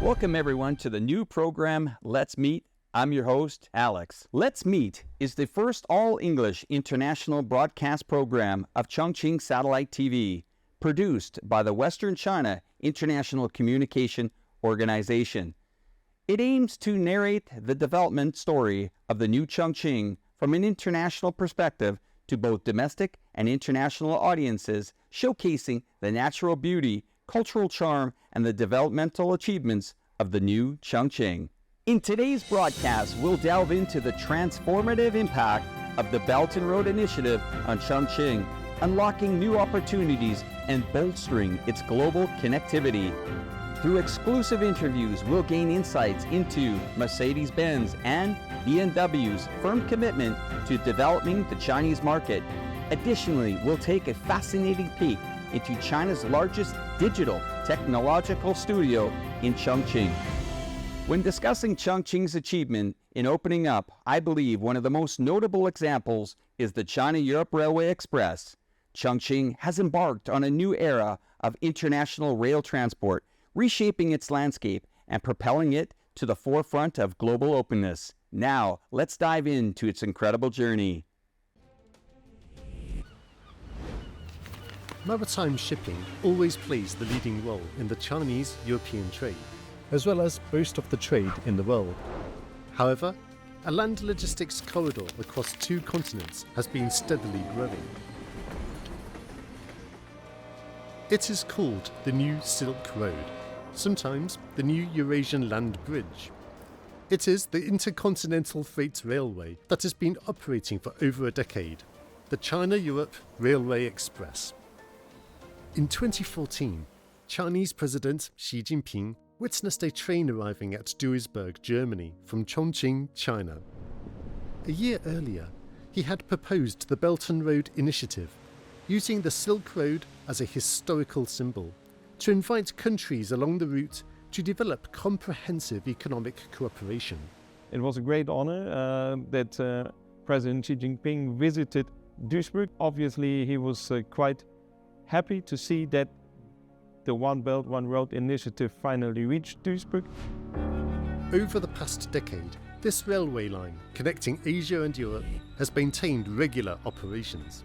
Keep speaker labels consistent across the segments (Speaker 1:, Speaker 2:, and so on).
Speaker 1: Welcome everyone to the new program, Let's Meet. I'm your host, Alex. Let's Meet is the first all-English international broadcast program of Chongqing Satellite TV, produced by the Western China International Communication Organization. It aims to narrate the development story of the new Chongqing from an international perspective to both domestic and international audiences, showcasing the natural beauty, cultural charm, and the developmental achievements of the new Chongqing. In today's broadcast, we'll delve into the transformative impact of the Belt and Road Initiative on Chongqing, unlocking new opportunities and bolstering its global connectivity. Through exclusive interviews, we'll gain insights into Mercedes-Benz and BMW's firm commitment to developing the Chinese market. Additionally, we'll take a fascinating peek into China's largest digital technological studio in Chongqing. When discussing Chongqing's achievement in opening up, I believe one of the most notable examples is the China-Europe Railway Express. Chongqing has embarked on a new era of international rail transport, reshaping its landscape and propelling it to the forefront of global openness. Now, let's dive into its incredible journey.
Speaker 2: Maritime shipping always plays the leading role in the Chinese-European trade, as well as most of the trade in the world. However, a land logistics corridor across two continents has been steadily growing. It is called the New Silk Road, sometimes the New Eurasian Land Bridge. It is the intercontinental freight railway that has been operating for over a decade, the China-Europe Railway Express. In 2014, Chinese President Xi Jinping witnessed a train arriving at Duisburg, Germany from Chongqing, China. A year earlier, he had proposed the Belt and Road Initiative, using the Silk Road as a historical symbol, to invite countries along the route to develop comprehensive economic cooperation.
Speaker 3: It was a great honor that President Xi Jinping visited Duisburg. Obviously, he was quite happy to see that the One Belt, One Road initiative finally reached Duisburg.
Speaker 2: Over the past decade, this railway line connecting Asia and Europe has maintained regular operations.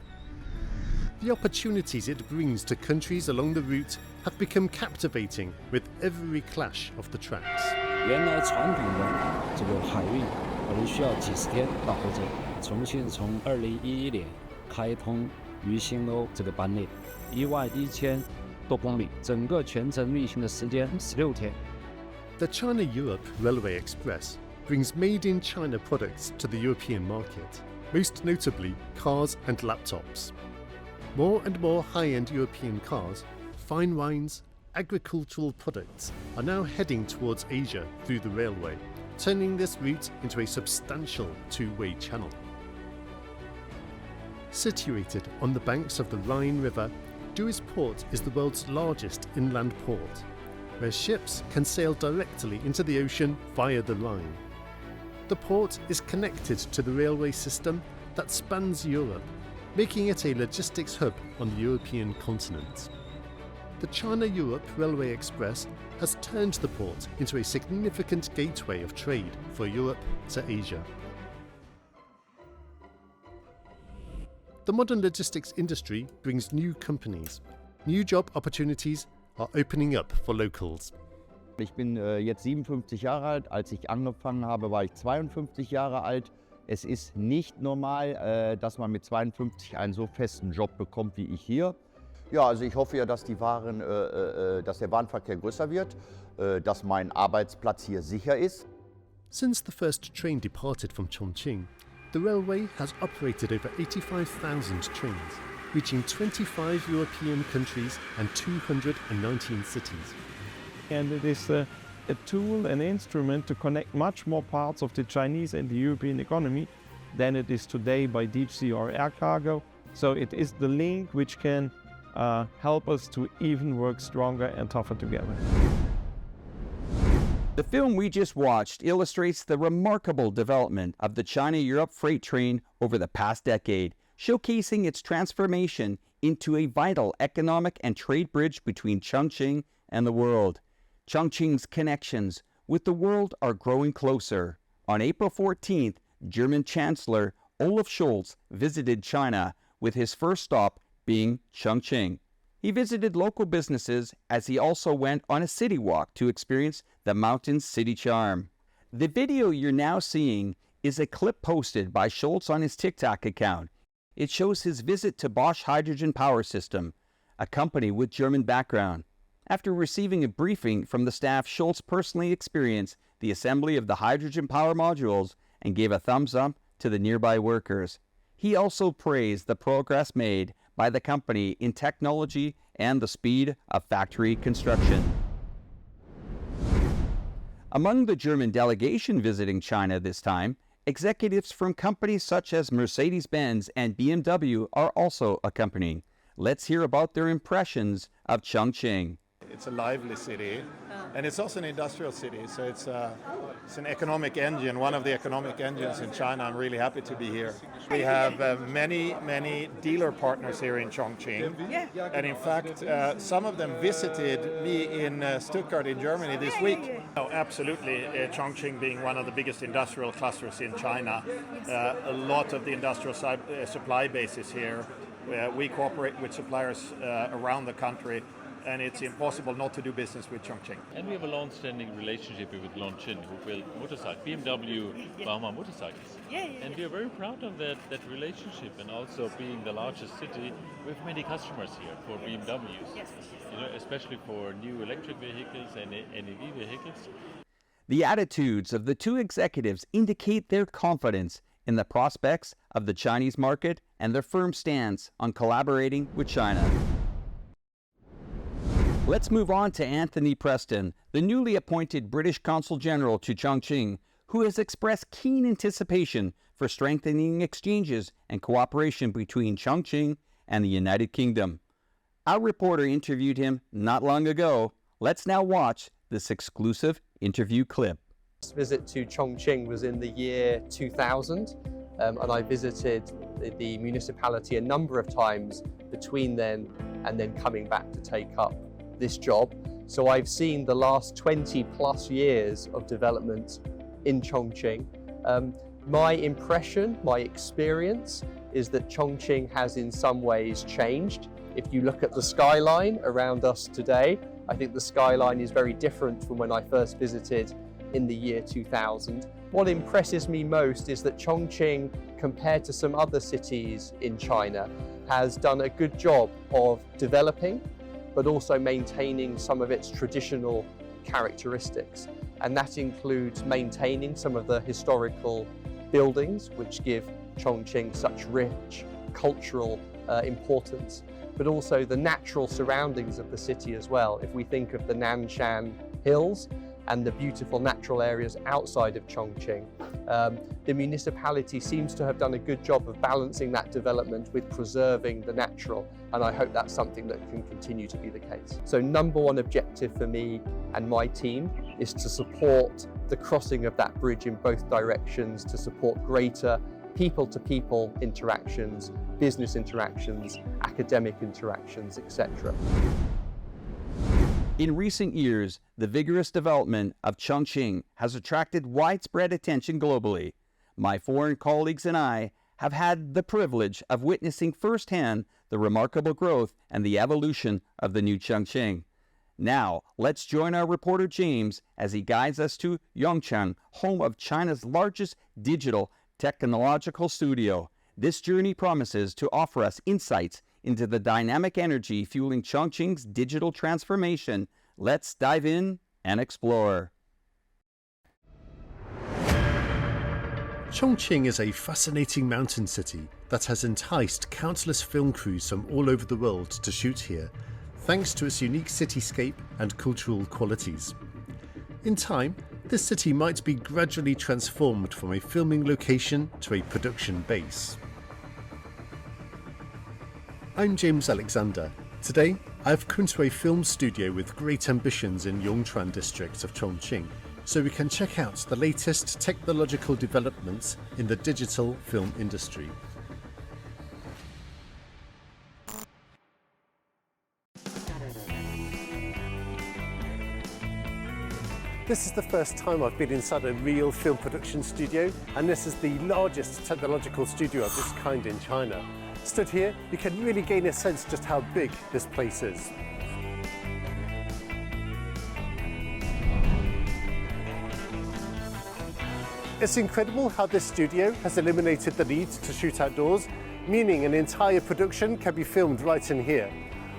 Speaker 2: The opportunities it brings to countries along the route have become captivating with every clash of the tracks.
Speaker 4: 原来传统的这个海运可能需要几十天到河州，重庆从2011年开通渝新欧这个班列，11000多公里，整个全程运行的时间16天。
Speaker 2: The China-Europe Railway Express brings made-in-China products to the European market, most notably cars and laptops. More and more high-end European cars, fine wines, agricultural products are now heading towards Asia through the railway, turning this route into a substantial two-way channel. Situated on the banks of the Rhine River, Duis Port is the world's largest inland port, where ships can sail directly into the ocean via the Rhine. The port is connected to the railway system that spans Europe, making it a logistics hub on the European continent. The China-Europe Railway Express has turned the port into a significant gateway of trade for Europe to Asia. The modern logistics industry brings new companies. New job opportunities are opening up for locals.
Speaker 5: Ich bin jetzt 57 Jahre alt. Als ich angefangen habe, war ich 52 Jahre alt. Es ist nicht normal, dass man mit 52 einen so festen Job bekommt wie ich hier.
Speaker 6: Ja, also ich hoffe ja, dass der Warenverkehr größer wird, dass mein Arbeitsplatz hier sicher ist.
Speaker 2: Since the first train departed from Chongqing, the railway has operated over 85,000 trains, reaching 25 European countries and 219 cities.
Speaker 3: And it is a tool, an instrument to connect much more parts of the Chinese and the European economy than it is today by deep sea or air cargo. So it is the link which can help us to even work stronger and tougher together.
Speaker 1: The film we just watched illustrates the remarkable development of the China-Europe freight train over the past decade, showcasing its transformation into a vital economic and trade bridge between Chongqing and the world. Chongqing's connections with the world are growing closer. On April 14th, German Chancellor Olaf Scholz visited China, with his first stop being Chongqing. He visited local businesses as he also went on a city walk to experience the mountain's city charm. The video you're now seeing is a clip posted by Scholz on his TikTok account. It shows his visit to Bosch Hydrogen Power System, a company with German background. After receiving a briefing from the staff, Scholz personally experienced the assembly of the hydrogen power modules and gave a thumbs up to the nearby workers. He also praised the progress made by the company in technology and the speed of factory construction. Among the German delegation visiting China this time, executives from companies such as Mercedes-Benz and BMW are also accompanying. Let's hear about their impressions of Chongqing.
Speaker 7: It's a lively city, and it's also an industrial city, so it's an economic engine, one of the economic engines in China. I'm really happy to be here. We have many dealer partners here in Chongqing, and in fact, some of them visited me in Stuttgart in Germany this week. Oh, absolutely, Chongqing being one of the biggest industrial clusters in China, a lot of the industrial supply base is here. We cooperate with suppliers around the country, and it's impossible not to do business with Chongqing.
Speaker 8: And we have a long-standing relationship with Longqing, who built motorcycles, BMW, Bauma motorcycles. And we are very proud of that relationship, and also being the largest city with many customers here for BMWs. You know, especially for new electric vehicles and NEV vehicles.
Speaker 1: The attitudes of the two executives indicate their confidence in the prospects of the Chinese market and their firm stance on collaborating with China. Let's move on to Anthony Preston, the newly appointed British Consul General to Chongqing, who has expressed keen anticipation for strengthening exchanges and cooperation between Chongqing and the United Kingdom. Our reporter interviewed him not long ago. Let's now watch this exclusive interview clip.
Speaker 9: This visit to Chongqing was in the year 2000, and I visited the municipality a number of times between then and then coming back to take up this job. So I've seen the last 20 plus years of development in Chongqing. My impression, my experience is that Chongqing has in some ways changed. If you look at the skyline around us today, I think the skyline is very different from when I first visited in the year 2000. What impresses me most is that Chongqing, compared to some other cities in China, has done a good job of developing, but also maintaining some of its traditional characteristics. And that includes maintaining some of the historical buildings, which give Chongqing such rich cultural importance, but also the natural surroundings of the city as well. If we think of the Nanshan Hills and the beautiful natural areas outside of Chongqing, the municipality seems to have done a good job of balancing that development with preserving the natural, and I hope that's something that can continue to be the case. So number one objective for me and my team is to support the crossing of that bridge in both directions, to support greater people-to-people interactions, business interactions, academic interactions, etc.
Speaker 1: In recent years, the vigorous development of Chongqing has attracted widespread attention globally. My foreign colleagues and I have had the privilege of witnessing firsthand the remarkable growth and the evolution of the new Chongqing. Now, let's join our reporter James as he guides us to Yongchang, home of China's largest digital technological studio. This journey promises to offer us insights into the dynamic energy fueling Chongqing's digital transformation. Let's dive in and explore.
Speaker 2: Chongqing is a fascinating mountain city that has enticed countless film crews from all over the world to shoot here, thanks to its unique cityscape and cultural qualities. In time, this city might be gradually transformed from a filming location to a production base. I'm James Alexander. Today, I've come to a film studio with great ambitions in Yongchuan district of Chongqing, so we can check out the latest technological developments in the digital film industry. This is the first time I've been inside a real film production studio, and this is the largest technological studio of this kind in China. Stood here, you can really gain a sense just how big this place is. It's incredible how this studio has eliminated the need to shoot outdoors, meaning an entire production can be filmed right in here.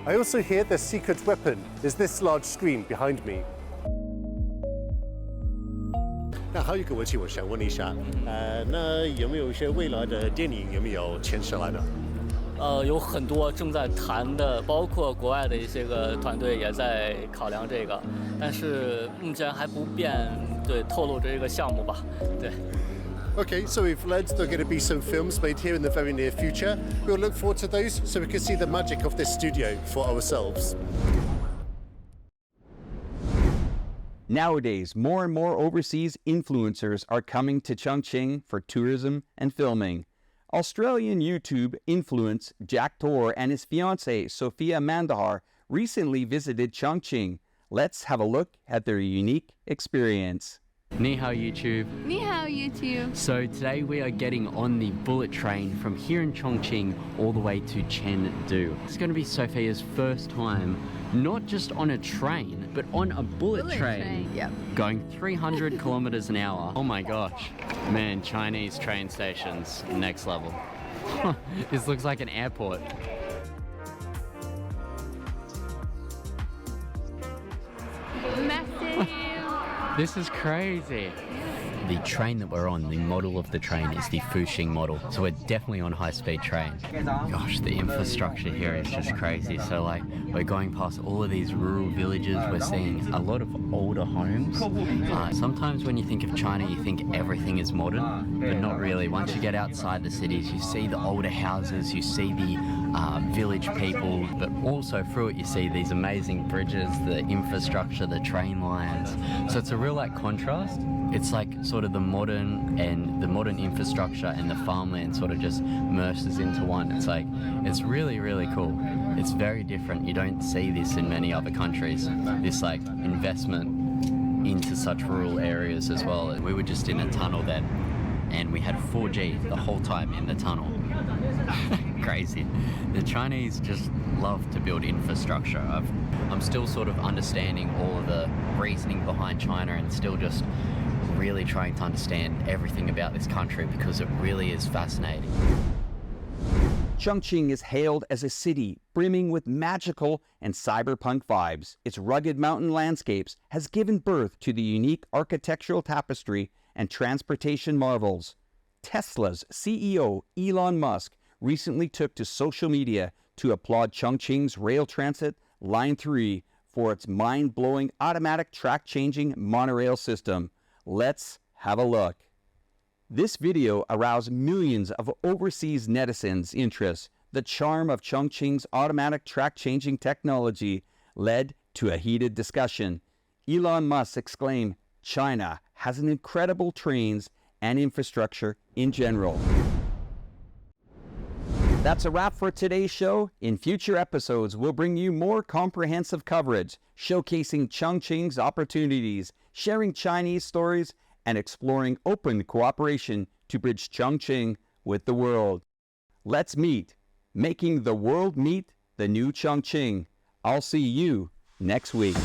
Speaker 2: I also hear their secret weapon is this large screen behind me. 那还有一个问题，我想问一下，那有没有一些未来的电影有没有牵扯来的？
Speaker 10: 有很多正在谈的，包括国外的一些个团队也在考量这个，但是目前还不便透露这个项目吧，对。
Speaker 2: Okay, so we've learned there are going to be some films made here in the very near future. We'll look forward to those so we can see the magic of this studio for ourselves.
Speaker 1: Nowadays, more and more overseas influencers are coming to Chongqing for tourism and filming. Australian YouTube influencer Jack Tor and his fiancée Sophia Mandahar recently visited Chongqing. Let's have a look at their unique experience.
Speaker 11: Ni hao YouTube.
Speaker 12: Ni hao YouTube.
Speaker 11: So today we are getting on the bullet train from here in Chongqing all the way to Chengdu. It's going to be Sophia's first time not just on a train, but on a bullet train.
Speaker 12: Yep.
Speaker 11: Going 300 kilometers an hour. Oh my gosh. Man, Chinese train stations, next level. This looks like an airport.
Speaker 12: Massive.
Speaker 11: This is crazy. The train that we're on, the model of the train is the Fuxing model. So we're definitely on high-speed train. Gosh, the infrastructure here is just crazy. So like, we're going past all of these rural villages. We're seeing a lot of older homes. Sometimes when you think of China, you think everything is modern, but not really. Once you get outside the cities, you see the older houses, you see the village people, but also through it you see these amazing bridges, the infrastructure, the train lines. So it's a real like contrast. It's like sort of the modern infrastructure and the farmland sort of just merges into one. It's like, it's really, really cool. It's very different. You don't see this in many other countries. This like investment into such rural areas as well. And we were just in a tunnel then, and we had 4G the whole time in the tunnel. Crazy. The Chinese just love to build infrastructure. I'm still sort of understanding all of the reasoning behind China and still just really trying to understand everything about this country because it really is fascinating.
Speaker 1: Chongqing is hailed as a city brimming with magical and cyberpunk vibes. Its rugged mountain landscapes has given birth to the unique architectural tapestry and transportation marvels. Tesla's CEO Elon Musk recently took to social media to applaud Chongqing's rail transit Line 3 for its mind-blowing automatic track-changing monorail system. Let's have a look. This video aroused millions of overseas netizens' interest. The charm of Chongqing's automatic track-changing technology led to a heated discussion. Elon Musk exclaimed, "China has an incredible trains and infrastructure in general." That's a wrap for today's show. In future episodes, we'll bring you more comprehensive coverage, showcasing Chongqing's opportunities, sharing Chinese stories, and exploring open cooperation to bridge Chongqing with the world. Let's meet, making the world meet the new Chongqing. I'll see you next week.